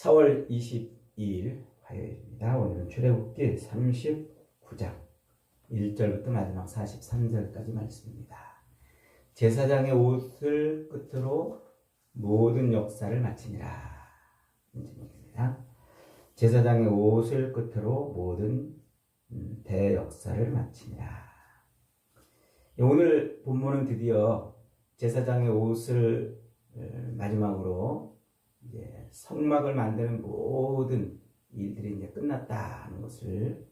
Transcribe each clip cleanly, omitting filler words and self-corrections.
4월 22일 화요일입니다. 오늘은 출애굽기 39장 1절부터 마지막 43절까지 말씀입니다. 제사장의 옷을 끝으로 모든 역사를 마치니라. 제목입니다. 제사장의 옷을 끝으로 모든 대역사를 마치니라. 오늘 본문은 드디어 제사장의 옷을 마지막으로 이제 성막을 만드는 모든 일들이 이제 끝났다는 것을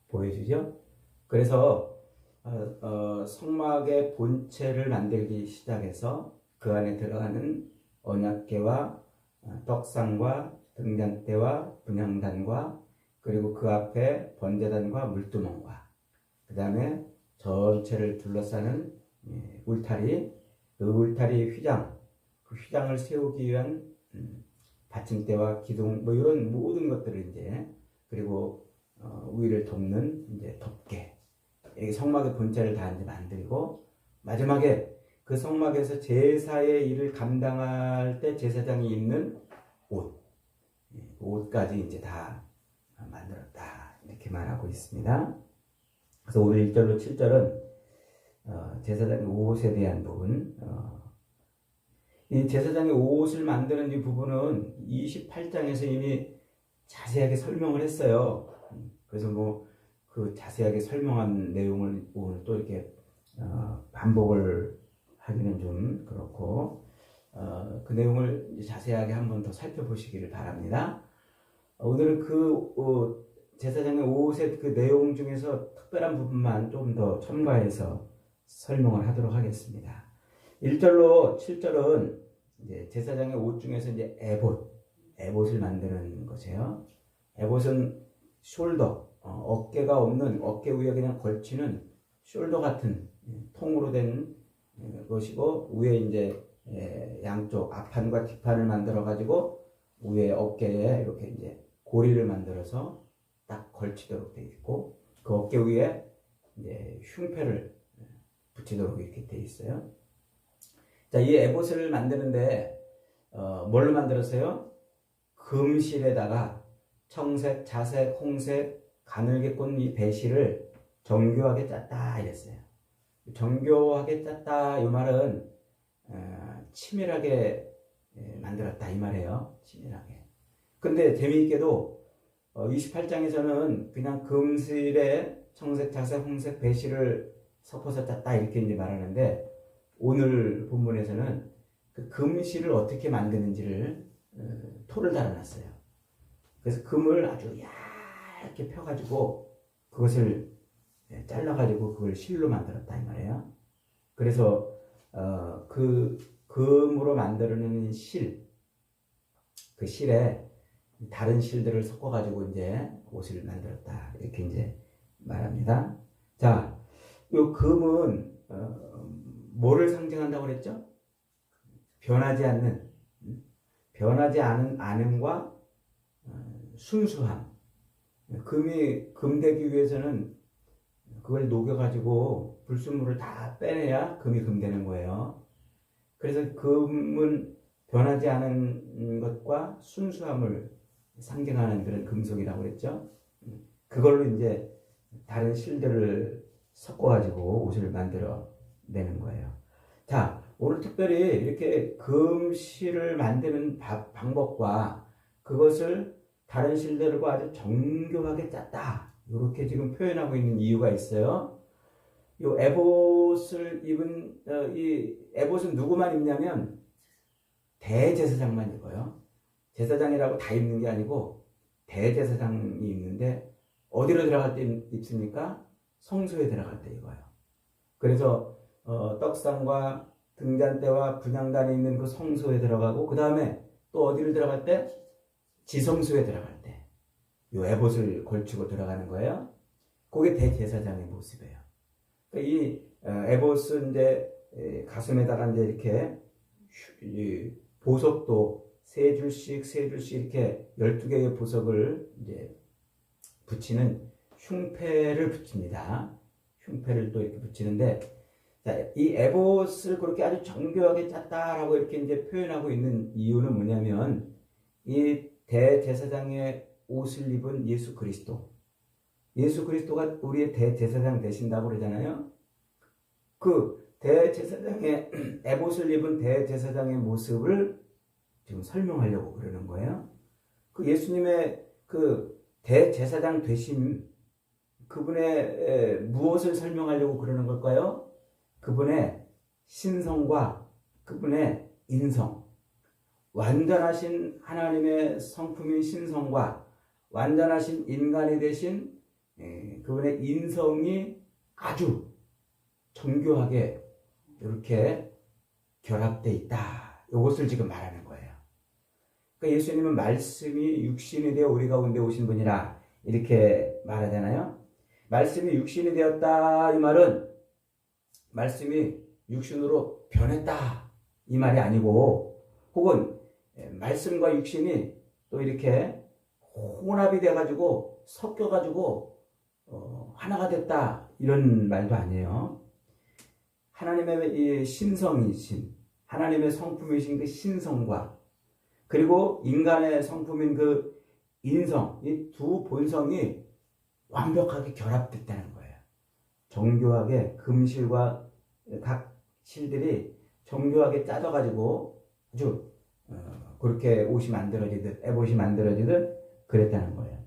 보여주죠. 그래서 성막의 본체를 만들기 시작해서 그 안에 들어가는 언약궤와 떡상과 등잔대와 분향단과 그리고 그 앞에 번제단과 물두멍과 그 다음에 전체를 둘러싸는 울타리, 그 울타리 휘장, 그 휘장을 세우기 위한 받침대와 기둥 뭐 이런 모든 것들을 이제 그리고 위를 덮는 이제 덮개, 성막의 본체를 다 이제 만들고 마지막에 그 성막에서 제사의 일을 감당할 때 제사장이 입는 옷까지 이제 다 만들었다 이렇게 말하고 있습니다. 그래서 오늘 1절로 7절은 제사장의 옷에 대한 부분, 이 제사장의 옷을 만드는 이 부분은 28장에서 이미 자세하게 설명을 했어요. 그래서 뭐 그 자세하게 설명한 내용을 오늘 또 이렇게 반복을 하기는 좀 그렇고 그 내용을 자세하게 한번 더 살펴보시기를 바랍니다. 오늘은 그 제사장의 옷의 그 내용 중에서 특별한 부분만 좀 더 첨가해서 설명을 하도록 하겠습니다. 1절로 7절은 이제 제사장의 옷 중에서 이제 에봇을 만드는 것이에요. 에봇은 숄더, 어깨가 없는 어깨 위에 그냥 걸치는 숄더 같은 통으로 된 것이고 위에 이제 양쪽 앞판과 뒷판을 만들어 가지고 위에 어깨에 이렇게 이제 고리를 만들어서 딱 걸치도록 되어 있고 그 어깨 위에 이제 흉패를 붙이도록 이렇게 되어 있어요. 자, 이 에봇을 만드는데 뭘로 만들었어요? 금실에다가 청색, 자색, 홍색, 가늘게 꽂은 이 배실을 정교하게 짰다 이랬어요. 정교하게 짰다 이 말은 치밀하게 만들었다 이 말이에요. 치밀하게. 근데 재미있게도 28장에서는 그냥 금실에 청색, 자색, 홍색 배실을 섞어서 짰다 이렇게 이제 말하는데 오늘 본문에서는 그 금실을 어떻게 만드는지를 토를 달아놨어요. 그래서 금을 아주 얇게 펴가지고 그것을 잘라가지고 그걸 실로 만들었다 이 말이에요. 그래서 그 금으로 만드는 실, 그 실에 다른 실들을 섞어가지고 이제 옷을 만들었다 이렇게 이제 말합니다. 자, 이 금은 뭐를 상징한다고 그랬죠? 변하지 않은 안음과 순수함. 금이 금되기 위해서는 그걸 녹여가지고 불순물을 다 빼내야 금이 금되는 거예요. 그래서 금은 변하지 않은 것과 순수함을 상징하는 그런 금속이라고 그랬죠. 그걸로 이제 다른 실들을 섞어가지고 옷을 만들어 내는 거예요. 자, 오늘 특별히 이렇게 금실을 만드는 방법과 그것을 다른 실들과 아주 정교하게 짰다. 이렇게 지금 표현하고 있는 이유가 있어요. 이 에봇을 입은 이 에봇은 누구만 입냐면 대제사장만 입어요. 제사장이라고 다 입는 게 아니고 대제사장이 입는데 어디로 들어갈 때 입습니까? 성소에 들어갈 때 입어요. 그래서 떡상과 등잔대와 분향단이 있는 그 성소에 들어가고 그 다음에 또 어디를 들어갈 때? 지성소에 들어갈 때 이 에봇을 걸치고 들어가는 거예요. 그게 대제사장의 모습이에요. 그러니까 이 에봇은 이제 가슴에다가 이제 이렇게 보석도 세 줄씩 이렇게 12개의 보석을 이제 붙이는 흉패를 붙입니다. 흉패를 또 이렇게 붙이는데 자, 이 에봇을 그렇게 아주 정교하게 짰다라고 이렇게 이제 표현하고 있는 이유는 뭐냐면 이 대제사장의 옷을 입은 예수 그리스도. 예수 그리스도가 우리의 대제사장 되신다고 그러잖아요. 그 대제사장의 에봇을 입은 대제사장의 모습을 지금 설명하려고 그러는 거예요. 그 예수님의 그 대제사장 되심, 그분의 무엇을 설명하려고 그러는 걸까요? 그분의 신성과 그분의 인성, 완전하신 하나님의 성품인 신성과 완전하신 인간이 되신 그분의 인성이 아주 정교하게 이렇게 결합되어 있다. 이것을 지금 말하는 거예요. 그러니까 예수님은 말씀이 육신이 되어 우리 가운데 오신 분이라 이렇게 말하잖아요. 말씀이 육신이 되었다 이 말은 말씀이 육신으로 변했다 이 말이 아니고, 혹은 말씀과 육신이 또 이렇게 혼합이 돼가지고 섞여가지고 하나가 됐다 이런 말도 아니에요. 하나님의 이 신성이신, 하나님의 성품이신 그 신성과 그리고 인간의 성품인 그 인성, 이 두 본성이 완벽하게 결합됐다는 거예요. 정교하게 금실과 각 실들이 정교하게 짜져가지고 아주 그렇게 옷이 만들어지듯 에봇이 만들어지듯 그랬다는 거예요.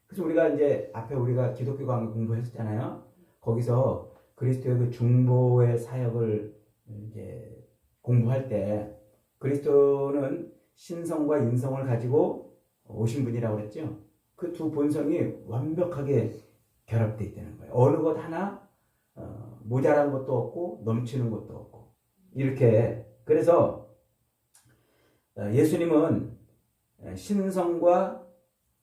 그래서 우리가 이제 앞에 우리가 기독교 강의 공부했었잖아요. 거기서 그리스도의 그 중보의 사역을 이제 공부할 때 그리스도는 신성과 인성을 가지고 오신 분이라고 그랬죠. 그 두 본성이 완벽하게 결합되어 있다는 거예요. 어느 것 하나 모자란 것도 없고 넘치는 것도 없고 이렇게. 그래서 예수님은 신성과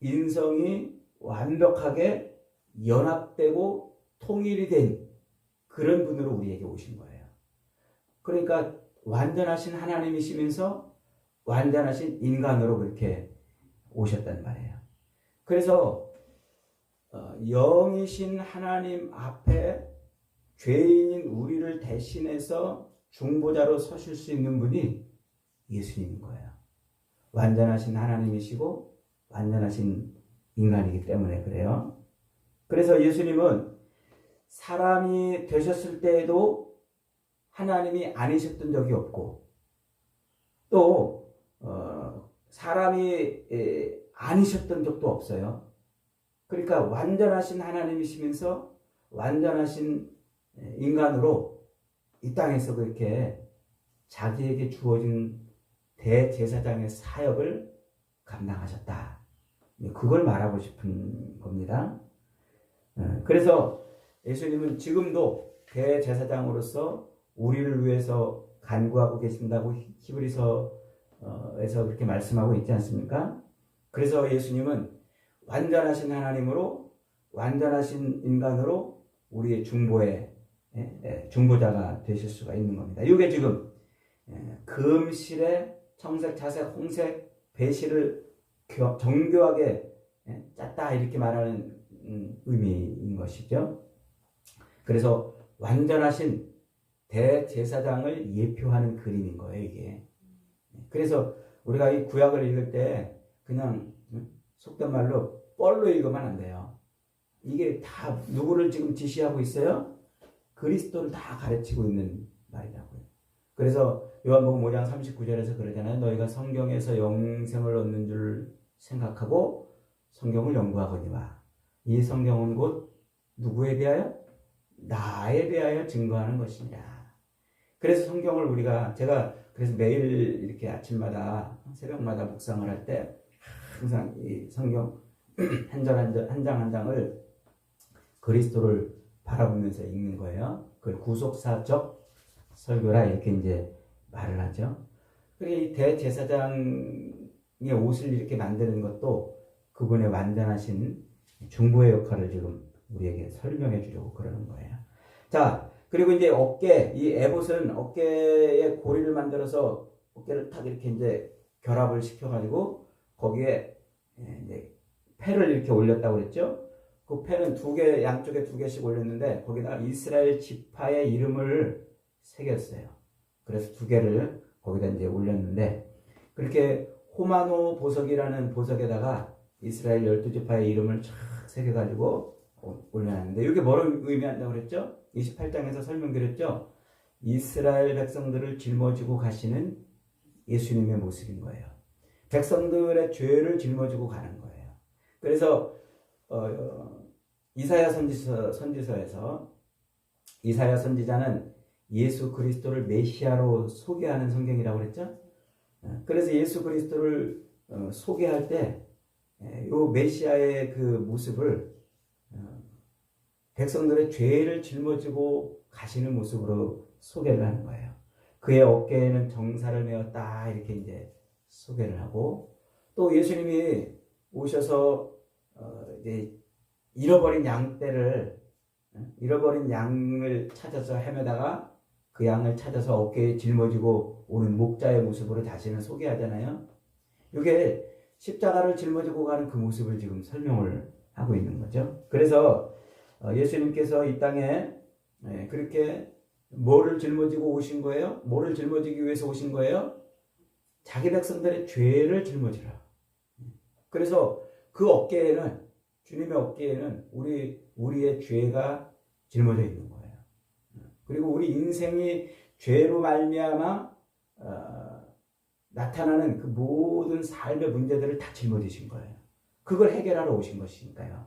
인성이 완벽하게 연합되고 통일이 된 그런 분으로 우리에게 오신 거예요. 그러니까 완전하신 하나님이시면서 완전하신 인간으로 그렇게 오셨단 말이에요. 그래서 영이신 하나님 앞에 죄인인 우리를 대신해서 중보자로 서실 수 있는 분이 예수님인 거예요. 완전하신 하나님이시고 완전하신 인간이기 때문에 그래요. 그래서 예수님은 사람이 되셨을 때에도 하나님이 아니셨던 적이 없고, 또 사람이 아니셨던 적도 없어요. 그러니까 완전하신 하나님이시면서 완전하신 인간으로 이 땅에서 그렇게 자기에게 주어진 대제사장의 사역을 감당하셨다. 그걸 말하고 싶은 겁니다. 그래서 예수님은 지금도 대제사장으로서 우리를 위해서 간구하고 계신다고 히브리서에서 그렇게 말씀하고 있지 않습니까? 그래서 예수님은 완전하신 하나님으로 완전하신 인간으로 우리의 중보자가 되실 수가 있는 겁니다. 이게 지금 금실에 청색, 자색, 홍색 배실을 정교하게 짰다 이렇게 말하는 의미인 것이죠. 그래서 완전하신 대제사장을 예표하는 그림인 거예요, 이게. 그래서 우리가 이 구약을 읽을 때 그냥 속된 말로 뻘로 읽으면 안 돼요. 이게 다 누구를 지금 지시하고 있어요? 그리스도를 다 가르치고 있는 말이라고요. 그래서 요한복음 5장 39절에서 그러잖아요. 너희가 성경에서 영생을 얻는 줄 생각하고 성경을 연구하거니와 이 성경은 곧 누구에 대하여? 나에 대하여 증거하는 것이니라. 그래서 성경을 제가 그래서 매일 이렇게 아침마다 새벽마다 묵상을 할 때 항상 이 성경 한 장 한 장을 그리스도를 바라보면서 읽는 거예요. 그걸 구속사적 설교라 이렇게 이제 말을 하죠. 이 대제사장의 옷을 이렇게 만드는 것도 그분의 완전하신 중보의 역할을 지금 우리에게 설명해 주려고 그러는 거예요. 자, 그리고 이제 이 에봇은 어깨에 고리를 만들어서 어깨를 탁 이렇게 이제 결합을 시켜가지고 거기에 이제 패를 이렇게 올렸다고 그랬죠. 그 패는 양쪽에 두 개씩 올렸는데 거기다가 이스라엘 지파의 이름을 새겼어요. 그래서 두 개를 거기다 이제 올렸는데 그렇게 호마노 보석이라는 보석에다가 이스라엘 12지파의 이름을 쫙 새겨가지고 올려놨는데 이게 뭐를 의미한다고 그랬죠? 28장에서 설명드렸죠? 이스라엘 백성들을 짊어지고 가시는 예수님의 모습인 거예요. 백성들의 죄를 짊어지고 가는 거예요. 그래서 이사야 선지서에서 이사야 선지자는 예수 그리스도를 메시아로 소개하는 성경이라고 그랬죠? 그래서 예수 그리스도를 소개할 때 이 메시아의 그 모습을 백성들의 죄를 짊어지고 가시는 모습으로 소개를 하는 거예요. 그의 어깨에는 정사를 메었다 이렇게 이제 소개를 하고, 또 예수님이 오셔서 이제 잃어버린 양을 찾아서 헤매다가 그 양을 찾아서 어깨에 짊어지고 오는 목자의 모습으로 다시는 소개하잖아요. 이게 십자가를 짊어지고 가는 그 모습을 지금 설명을 하고 있는 거죠. 그래서 예수님께서 이 땅에 그렇게 뭐를 짊어지고 오신 거예요? 뭐를 짊어지기 위해서 오신 거예요? 자기 백성들의 죄를 짊어지라. 그래서 그 어깨에는, 주님의 어깨에는 우리의 죄가 짊어져 있는 거예요. 그리고 우리 인생이 죄로 말미암아 나타나는 그 모든 삶의 문제들을 다 짊어지신 거예요. 그걸 해결하러 오신 것이니까요.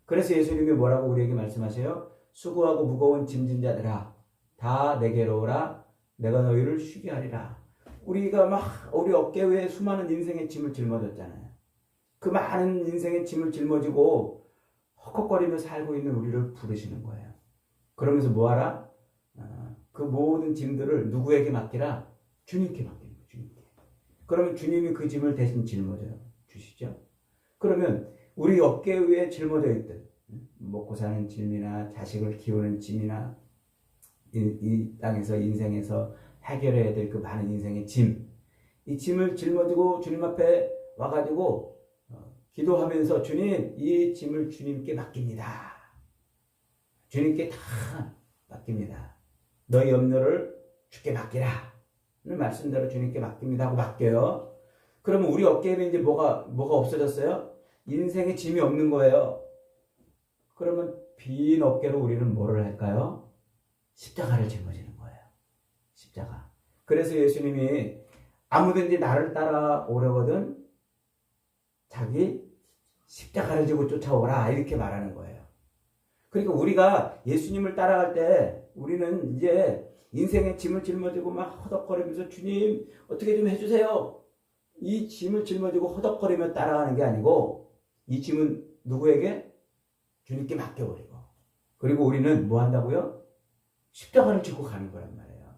그래서 예수님이 뭐라고 우리에게 말씀하세요? 수고하고 무거운 짐진 자들아 다 내게로 오라, 내가 너희를 쉬게 하리라. 우리가 우리 어깨 위에 수많은 인생의 짐을 짊어졌잖아요. 그 많은 인생의 짐을 짊어지고 헉헉거리며 살고 있는 우리를 부르시는 거예요. 그러면서 뭐하라? 그 모든 짐들을 누구에게 맡기라? 주님께 맡기는 거예요. 주님께. 그러면 주님이 그 짐을 대신 짊어져 주시죠. 그러면 우리 어깨 위에 짊어져 있던 먹고 사는 짐이나 자식을 키우는 짐이나 이 땅에서 인생에서 해결해야 될 그 많은 인생의 짐, 이 짐을 짊어지고 주님 앞에 와가지고 기도하면서 주님, 이 짐을 주님께 맡깁니다. 주님께 다 맡깁니다. 너희 염려를 주께 맡기라. 는 말씀대로 주님께 맡깁니다 하고 맡겨요. 그러면 우리 어깨에는 이제 뭐가 없어졌어요? 인생의 짐이 없는 거예요. 그러면 빈 어깨로 우리는 뭐를 할까요? 십자가를 짊어지는 거예요. 십자가. 그래서 예수님이 아무든지 나를 따라오려거든 자기 십자가를 지고 쫓아오라 이렇게 말하는 거예요. 그러니까 우리가 예수님을 따라갈 때 우리는 이제 인생의 짐을 짊어지고 막 허덕거리면서 주님 어떻게 좀 해주세요. 이 짐을 짊어지고 허덕거리며 따라가는 게 아니고 이 짐은 누구에게? 주님께 맡겨버리고, 그리고 우리는 뭐 한다고요? 십자가를 지고 가는 거란 말이에요.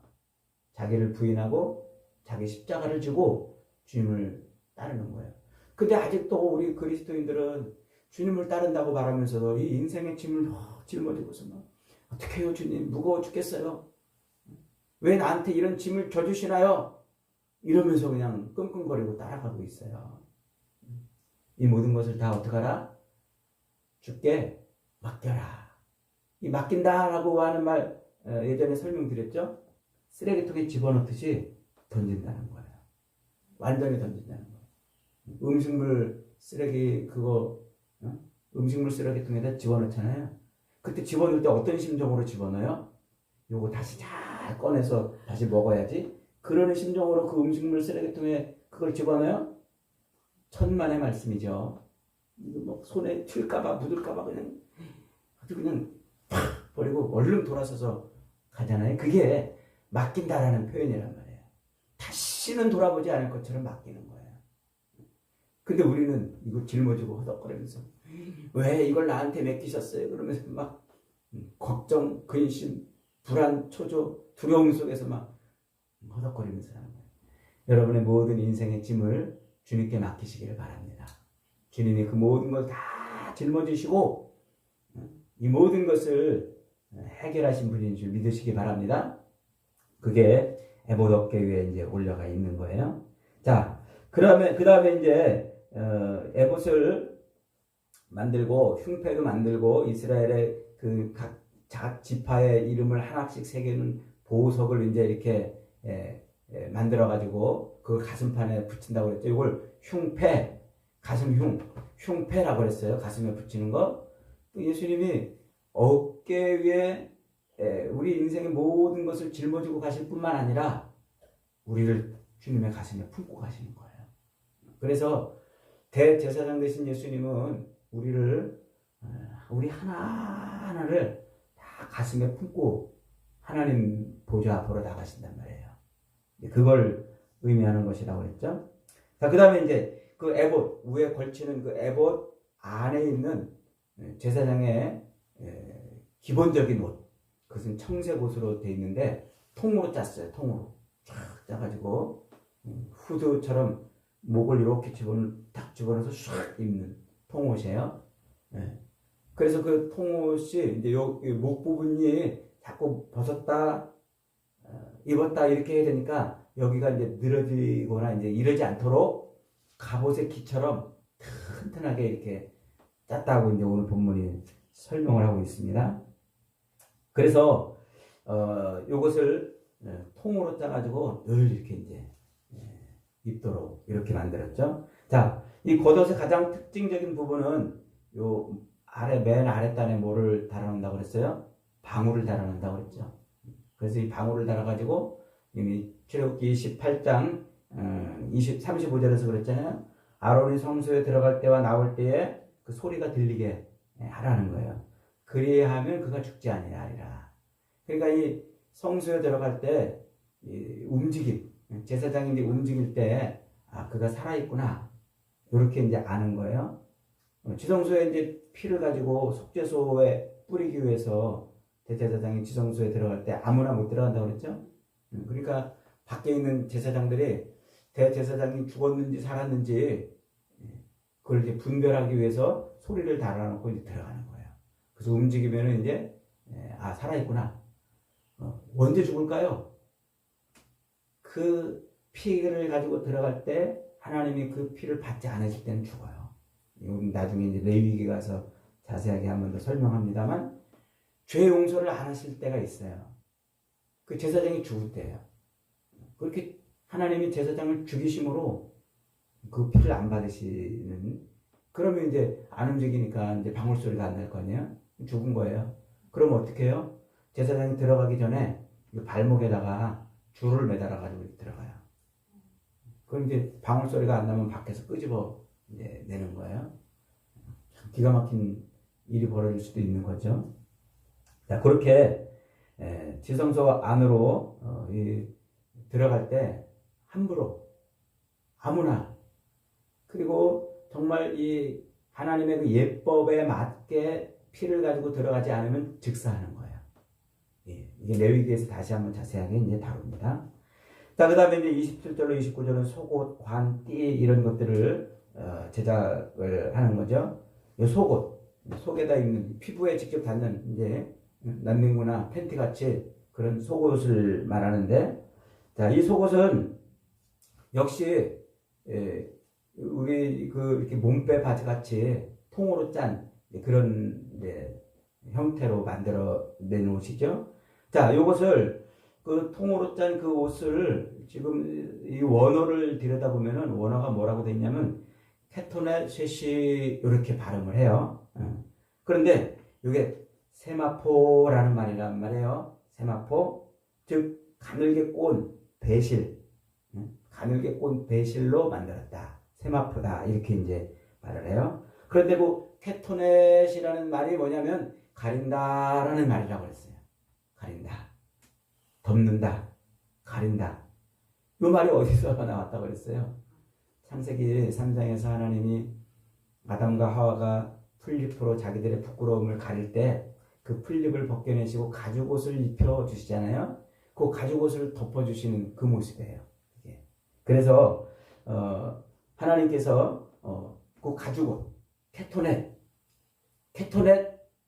자기를 부인하고 자기 십자가를 지고 주님을 따르는 거예요. 근데 아직도 우리 그리스도인들은 주님을 따른다고 말하면서도 이 인생의 짐을 짊어지고서 어떻게 해요 주님, 무거워 죽겠어요. 왜 나한테 이런 짐을 져주시나요? 이러면서 그냥 끙끙거리고 따라가고 있어요. 이 모든 것을 다 어떻게 하라? 주께 맡겨라. 이 맡긴다라고 하는 말 예전에 설명드렸죠? 쓰레기통에 집어넣듯이 던진다는 거예요. 완전히 던진다는 거예요. 음식물 쓰레기통에다 집어넣잖아요. 그때 집어넣을 때 어떤 심정으로 집어넣어요? 요거 다시 잘 꺼내서 다시 먹어야지. 그러는 심정으로 그 음식물 쓰레기통에 그걸 집어넣어요? 천만의 말씀이죠. 뭐 손에 튈까봐 묻을까봐 그냥 아주 그냥 팍 버리고 얼른 돌아서서 가잖아요. 그게 맡긴다라는 표현이란 말이에요. 다시는 돌아보지 않을 것처럼 맡기는 거예요. 근데 우리는 이거 짊어지고 허덕거리면서 왜 이걸 나한테 맡기셨어요? 그러면서 막 걱정, 근심, 불안, 초조, 두려움 속에서 막 허덕거리면서 하는 거예요. 여러분의 모든 인생의 짐을 주님께 맡기시기를 바랍니다. 주님이 그 모든 걸 다 짊어지시고 이 모든 것을 해결하신 분인 줄 믿으시기 바랍니다. 그게 에봇 어깨 위에 이제 올려가 있는 거예요. 자, 그 다음에 이제 에봇을 만들고 흉패도 만들고 이스라엘의 그 각 지파의 이름을 하나씩 새기는 보석을 이제 이렇게 만들어 가지고 그 가슴판에 붙인다고 그랬죠. 이걸 흉패, 흉패라고 그랬어요. 가슴에 붙이는 거. 또 예수님이 어깨 위에 우리 인생의 모든 것을 짊어지고 가실 뿐만 아니라 우리를 주님의 가슴에 품고 가시는 거예요. 그래서 대제사장 되신 예수님은 우리 하나하나를 다 가슴에 품고 하나님 보좌 앞으로 나가신단 말이에요. 그걸 의미하는 것이라고 그랬죠. 자, 그 다음에 이제 그 에봇, 위에 걸치는 그 에봇 안에 있는 제사장의 기본적인 옷, 그것은 청색 옷으로 되어 있는데 통으로 짰어요. 통으로 쫙 짜가지고 후드처럼 목을 이렇게 딱 집어넣어서 샥 입는 통옷이에요. 그래서 그 통옷이 이제 목 부분이 자꾸 벗었다 입었다 이렇게 해야 되니까 여기가 이제 늘어지거나 이제 이러지 않도록 갑옷의 기처럼 튼튼하게 이렇게 짰다고 이제 오늘 본문이 설명을 하고 있습니다. 그래서 요것을 통으로 짜가지고 늘 이렇게 이제 입도록 이렇게 만들었죠. 자, 이 겉옷의 가장 특징적인 부분은 요 맨 아랫단에 뭐를 달아놓는다고 그랬어요? 방울을 달아놓는다고 그랬죠. 그래서 이 방울을 달아가지고 이미 출애굽기 28장 35절에서 그랬잖아요. 아론이 성소에 들어갈 때와 나올 때에 그 소리가 들리게 하라는 거예요. 그리하면 그가 죽지 아니하리라. 그러니까 이 성소에 들어갈 때 움직임, 제사장이 이제 움직일 때 그가 살아있구나 이렇게 이제 아는 거예요. 지성소에 이제 피를 가지고 속죄소에 뿌리기 위해서 대제사장이 지성소에 들어갈 때 아무나 못 들어간다고 그랬죠. 그러니까 밖에 있는 제사장들이 대제사장이 죽었는지 살았는지 그걸 이제 분별하기 위해서 소리를 달아놓고 이제 들어가는 거예요. 그래서 움직이면은 이제 살아있구나. 언제 죽을까요? 그 피를 가지고 들어갈 때 하나님이 그 피를 받지 않으실 때는 죽어요. 나중에 이제 레위기 가서 자세하게 한 번 더 설명합니다만 죄 용서를 안 하실 때가 있어요. 그 제사장이 죽을 때예요. 그렇게 하나님이 제사장을 죽이심으로 그 피를 안 받으시는, 그러면 이제 안 움직이니까 이제 방울 소리가 안 날 거 아니에요? 죽은 거예요. 그럼 어떻게 해요? 제사장이 들어가기 전에 발목에다가 줄을 매달아 가지고 들어가요. 그럼 이제 방울 소리가 안 나면 밖에서 끄집어 내는 거예요. 기가 막힌 일이 벌어질 수도 있는 거죠. 자, 그렇게 지성소 안으로 들어갈 때 함부로 아무나, 그리고 정말 이 하나님의 그 예법에 맞게 피를 가지고 들어가지 않으면 즉사하는 거예요. 이게 레위기에서 다시 한번 자세하게 이제 다룹니다. 자, 그 다음에 이제 27절로 29절은 속옷, 관, 띠 이런 것들을 제작을 하는 거죠. 이 속옷, 속에다 입는, 피부에 직접 닿는 이제 난닝구나 팬티 같이 그런 속옷을 말하는데, 자, 이 속옷은 역시 우리 이렇게 몸빼 바지 같이 통으로 짠 그런 형태로 만들어 낸 옷이죠. 자, 요것을 그 통으로 짠 그 옷을 지금 이 원어를 들여다보면은 원어가 뭐라고 돼 있냐면 케토넷 셋이 이렇게 발음을 해요. 그런데 이게 세마포라는 말이란 말이에요. 세마포, 즉 가늘게 꼰 배실, 가늘게 꼰 배실로 만들었다. 세마포다 이렇게 이제 말을 해요. 그런데 그 케토넷이라는 말이 뭐냐면 가린다라는 말이라고 했어요. 가린다, 덮는다, 가린다. 이 말이 어디서 나왔다고 그랬어요? 창세기 3장에서 하나님이 아담과 하와가 풀잎으로 자기들의 부끄러움을 가릴 때 그 풀잎을 벗겨내시고 가죽옷을 입혀주시잖아요. 그 가죽옷을 덮어주시는 그 모습이에요. 그래서 하나님께서 그 가죽옷, 케토넷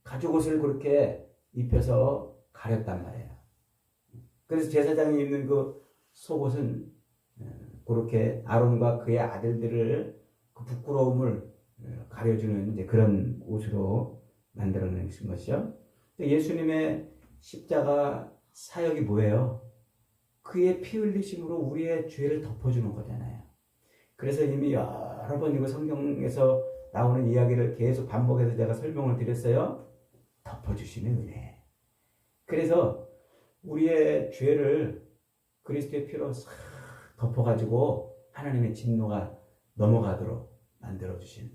가죽옷을 그렇게 입혀서 가렸단 말이에요. 그래서 제사장이 입는 그 속옷은 그렇게 아론과 그의 아들들을 그 부끄러움을 가려주는 이제 그런 옷으로 만들어낸 것이죠. 예수님의 십자가 사역이 뭐예요? 그의 피 흘리심으로 우리의 죄를 덮어주는 거잖아요. 그래서 이미 여러 번 이거 성경에서 나오는 이야기를 계속 반복해서 제가 설명을 드렸어요. 덮어주시는 은혜. 그래서 우리의 죄를 그리스도의 피로 싹 덮어가지고 하나님의 진노가 넘어가도록 만들어주신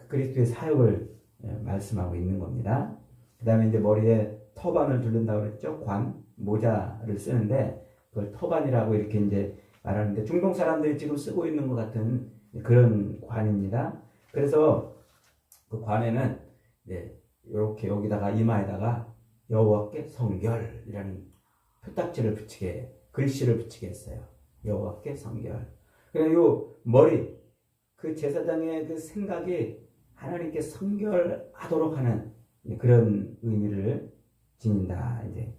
그리스도의 사역을 말씀하고 있는 겁니다. 그 다음에 이제 머리에 터반을 두른다고 그랬죠. 관, 모자를 쓰는데 그걸 터반이라고 이렇게 이제 말하는데 중동 사람들이 지금 쓰고 있는 것 같은 그런 관입니다. 그래서 그 관에는 이렇게 여기다가 이마에다가 여호와께 성결이라는 표딱지를 붙이게, 글씨를 붙이게 했어요. 여호와께 성결. 그래서 요 머리, 그 제사장의 그 생각이 하나님께 성결하도록 하는 그런 의미를 지닌다. 이제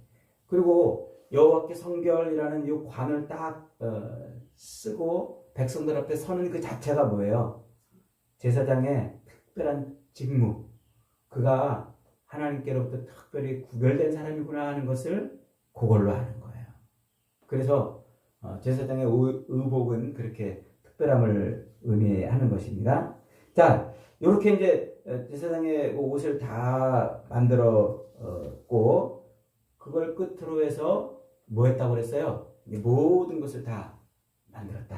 그리고 여호와께 성결이라는 이 관을 딱 쓰고 백성들 앞에 서는 그 자체가 뭐예요? 제사장의 특별한 직무. 그가 하나님께로부터 특별히 구별된 사람이구나 하는 것을 그걸로 아는 거예요. 그래서 제사장의 의복은 그렇게 특별함을 의미하는 것입니다. 자, 이렇게 이제 제사장의 옷을 다 만들었고 그걸 끝으로 해서 뭐 했다고 그랬어요? 모든 것을 다 만들었다.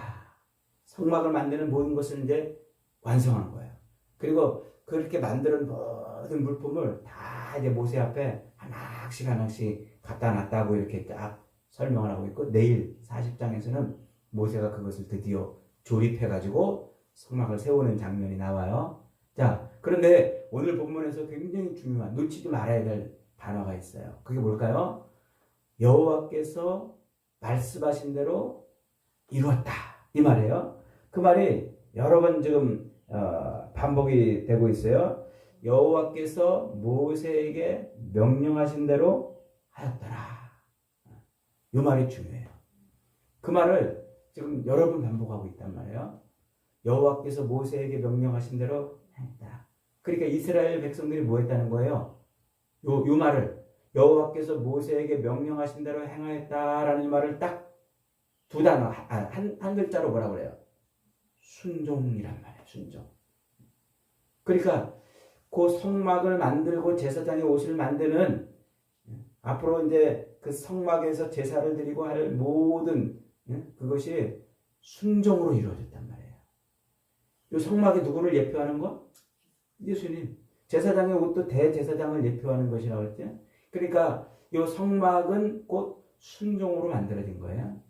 성막을 만드는 모든 것을 이제 완성한 거예요. 그리고 그렇게 만드는 모든 물품을 다 이제 모세 앞에 하나씩 갖다 놨다고 이렇게 딱 설명을 하고 있고, 내일 40장에서는 모세가 그것을 드디어 조립해가지고 성막을 세우는 장면이 나와요. 자, 그런데 오늘 본문에서 굉장히 중요한, 놓치지 말아야 될 단어가 있어요. 그게 뭘까요? 여호와께서 말씀하신 대로 이루었다. 이 말이에요. 그 말이 여러 번 지금 반복이 되고 있어요. 여호와께서 모세에게 명령하신 대로 하였더라. 이 말이 중요해요. 그 말을 지금 여러 번 반복하고 있단 말이에요. 여호와께서 모세에게 명령하신 대로 했다. 그러니까 이스라엘 백성들이 뭐 했다는 거예요? 요 말을 여호와께서 모세에게 명령하신 대로 행하였다라는 말을 딱 두 단어, 한 글자로 뭐라고 그래요? 순종이란 말이에요. 순종. 그러니까 그 성막을 만들고 제사장의 옷을 만드는, 앞으로 이제 그 성막에서 제사를 드리고 할 모든 그것이 순종으로 이루어졌단 말이에요. 이 성막이 누구를 예표하는 거? 예수님. 제사장의 옷도 대제사장을 예표하는 것이라고 했죠. 그러니까 이 성막은 곧 순종으로 만들어진 거예요.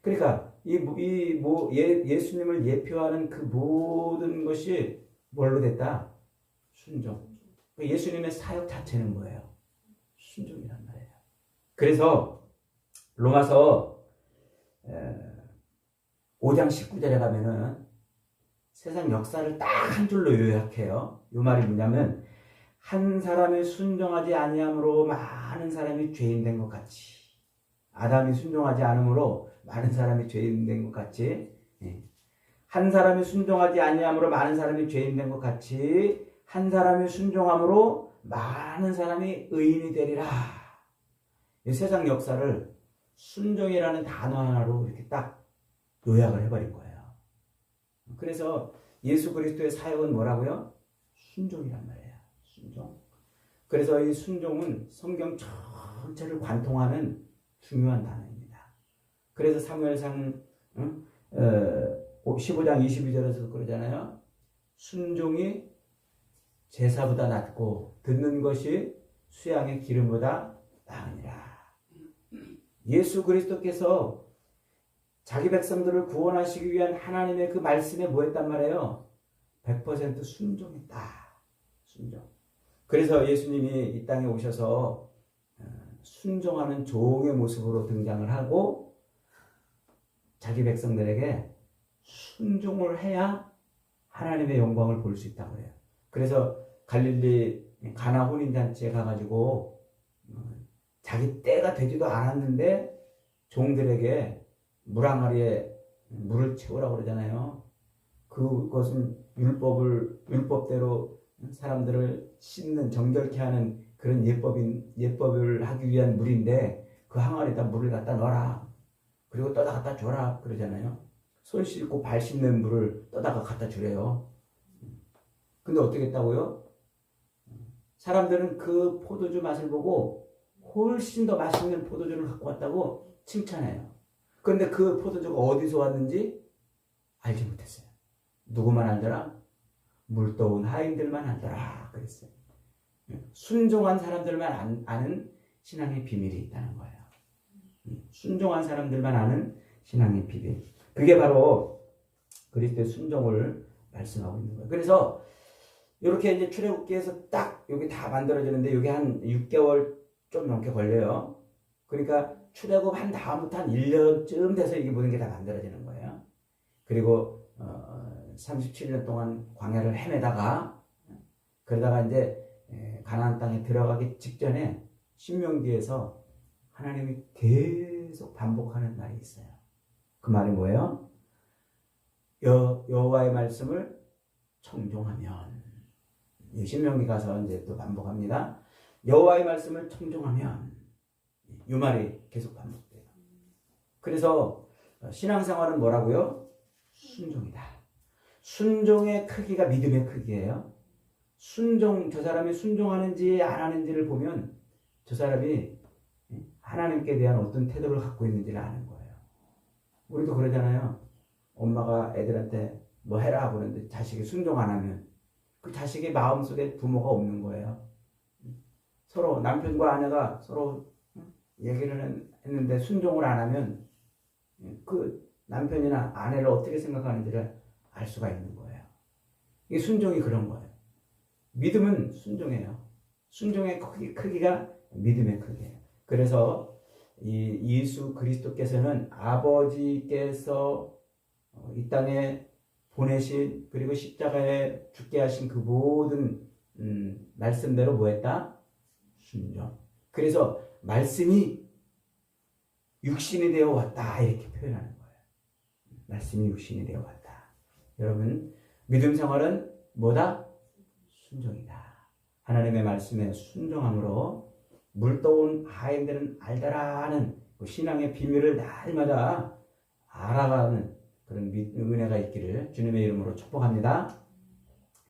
그러니까 예수님을 예표하는 그 모든 것이 뭘로 됐다? 순종. 예수님의 사역 자체는 뭐예요? 순종이란 말이에요. 그래서 로마서 5장 19절에 가면은 세상 역사를 딱 한 줄로 요약해요. 이 말이 뭐냐면, 한 사람이 순종하지 아니함으로 많은 사람이 죄인 된 것 같이, 아담이 순종하지 않으므로 많은 사람이 죄인 된 것 같이, 한 사람이 순종하지 아니함으로 많은 사람이 죄인 된 것 같이 한 사람이 순종함으로 많은 사람이 의인이 되리라. 이 세상 역사를 순종이라는 단어 하나로 이렇게 딱 요약을 해버린 거예요. 그래서 예수 그리스도의 사역은 뭐라고요? 순종이란 말이에요. 순종. 그래서 이 순종은 성경 전체를 관통하는 중요한 단어입니다. 그래서 사무엘상 15장 22절에서 그러잖아요. 순종이 제사보다 낫고 듣는 것이 수양의 기름보다 나으니라. 예수 그리스도께서 자기 백성들을 구원하시기 위한 하나님의 그 말씀에 뭐 했단 말이에요? 100% 순종했다. 순종. 그래서 예수님이 이 땅에 오셔서 순종하는 종의 모습으로 등장을 하고 자기 백성들에게 순종을 해야 하나님의 영광을 볼 수 있다고 해요. 그래서 갈릴리 가나 혼인잔치에 가가지고 자기 때가 되지도 않았는데 종들에게 물 항아리에 물을 채우라고 그러잖아요. 그것은 율법대로 사람들을 씻는, 정결케 하는 그런 예법을 하기 위한 물인데 그 항아리에다 물을 갖다 넣어라. 그리고 떠다 갖다 줘라 그러잖아요. 손 씻고 발 씻는 물을 떠다가 갖다 주래요. 근데 어떻게 했다고요? 사람들은 그 포도주 맛을 보고 훨씬 더 맛있는 포도주를 갖고 왔다고 칭찬해요. 그런데 그 포도주가 어디서 왔는지 알지 못했어요. 누구만 알더라? 물떠온 하인들만 알더라 그랬어요. 순종한 사람들만 아는 신앙의 비밀이 있다는 거예요. 순종한 사람들만 아는 신앙의 비밀. 그게 바로 그리스도의 순종을 말씀하고 있는 거예요. 그래서 이렇게 이제 출애굽기에서 딱 여기 다 만들어지는데 이게 한 6개월 좀 넘게 걸려요. 그러니까 출애굽 한 다음부터 한 1년쯤 돼서 이게 모든 게 다 만들어지는 거예요. 그리고 37년 동안 광야를 헤매다가 그러다가 이제 가나안 땅에 들어가기 직전에 신명기에서 하나님이 계속 반복하는 말이 있어요. 그 말이 뭐예요? 여호와의 말씀을 청종하면, 신명기 가서 이제 또 반복합니다. 여호와의 말씀을 청종하면, 이 말이 계속 반복돼요. 그래서 신앙생활은 뭐라고요? 순종이다. 순종의 크기가 믿음의 크기예요. 저 사람이 순종하는지 안 하는지를 보면 저 사람이 하나님께 대한 어떤 태도를 갖고 있는지를 아는 거예요. 우리도 그러잖아요. 엄마가 애들한테 뭐 해라 그러는데 자식이 순종 안 하면 그 자식의 마음속에 부모가 없는 거예요. 서로 남편과 아내가 서로 얘기를 했는데 순종을 안 하면 그 남편이나 아내를 어떻게 생각하는지를 알 수가 있는 거예요. 이게 순종이 그런 거예요. 믿음은 순종이에요. 순종의 크기가 믿음의 크기예요. 그래서 이 예수 그리스도께서는 아버지께서 이 땅에 보내신, 그리고 십자가에 죽게 하신 그 모든 말씀대로 뭐 했다? 순종. 그래서 말씀이 육신이 되어 왔다 이렇게 표현하는 거예요. 말씀이 육신이 되어 왔다. 여러분, 믿음 생활은 뭐다? 순종이다. 하나님의 말씀에 순종함으로 물떠온 하인들은 알더라 하는 그 신앙의 비밀을 날마다 알아가는 그런 은혜가 있기를 주님의 이름으로 축복합니다.